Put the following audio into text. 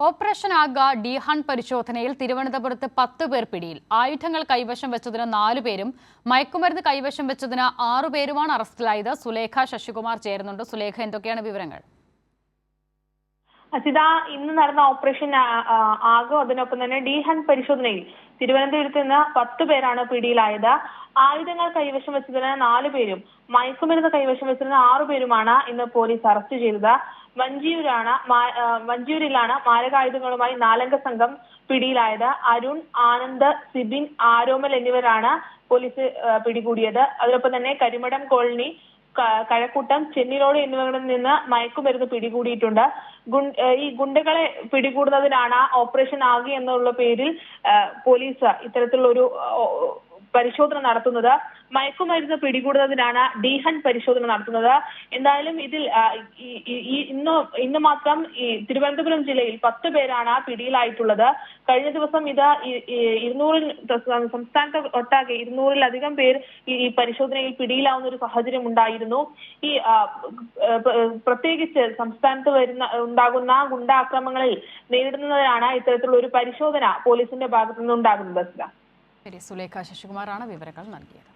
Operation Agha D hunt പരിശോധനയിൽ തിരുവനന്തപുരത്ത് 10 പേർ പിടിയിൽ. ആയുധങ്ങൾ കൈവശം വെച്ചതിന് 4 പേരും മയക്കുമരുന്ന് കൈവശം വെച്ചതിന് 6 പേരുമാണ് അറസ്റ്റിലായത്. സുലേഖ ശശികുമാർ ചേരുന്നുണ്ട്. സുലേഖ, എന്തൊക്കെയാണ് വിവരങ്ങൾ? അസിത, ഇന്ന് നടന്ന ഓപ്പറേഷൻ ആഗോ അതിനൊപ്പം തന്നെ ഡി ഹണ്ട് പരിശോധനയിൽ തിരുവനന്തപുരത്ത് നിന്ന് 10 പേരാണ് പിടിയിലായത്. ആയുധങ്ങൾ കൈവശം വെച്ചതിന് 4 പേരും മയക്കുമരുന്ന് കൈവശം വെച്ചതിന് 6 പേരുമാണ് ഇന്ന് പോലീസ് അറസ്റ്റ് ചെയ്തത്. വഞ്ചിയൂരിലാണ് മാരകായുധങ്ങളുമായി 4 സംഘം പിടിയിലായത്. അരുൺ, ആനന്ദ്, സിബിൻ, ആരോമൽ എന്നിവരാണ് പോലീസ് പിടികൂടിയത്. അതിനൊപ്പം തന്നെ കരിമഠം കോളനി, കഴക്കൂട്ടം, ചെന്നിലോട് എന്നിവകളിൽ നിന്ന് മയക്കുമരുന്ന് പിടികൂടിയിട്ടുണ്ട്. ഈ ഗുണ്ടകളെ പിടികൂടുന്നതിനാണ് ഓപ്പറേഷൻ ആഗി എന്നുള്ള പേരിൽ പോലീസ് ഇത്തരത്തിലുള്ള ഒരു പരിശോധന നടത്തുന്നത്. മയക്കുമരുന്ന് പിടികൂടുന്നതിനാണ് ഡി ഹണ്ട് പരിശോധന നടത്തുന്നത്. എന്തായാലും ഇതിൽ ഇന്ന് മാത്രം ഈ തിരുവനന്തപുരം ജില്ലയിൽ 10 പേരാണ് പിടിയിലായിട്ടുള്ളത്. കഴിഞ്ഞ ദിവസം ഇത് 200 സംസ്ഥാനത്ത് ഒട്ടാകെ 200-ലധികം പേർ ഈ പരിശോധനയിൽ പിടിയിലാവുന്ന ഒരു സാഹചര്യം ഉണ്ടായിരുന്നു. ഈ പ്രത്യേകിച്ച് സംസ്ഥാനത്ത് ഉണ്ടാകുന്ന ഗുണ്ടാക്രമണങ്ങളിൽ നേരിടുന്നതിനാണ് ഇത്തരത്തിലുള്ള ഒരു പരിശോധന പോലീസിന്റെ ഭാഗത്തു നിന്നുണ്ടാകുന്നത്. സുലേഖ ശശികുമാറാണ് വിവരങ്ങൾ നൽകിയത്.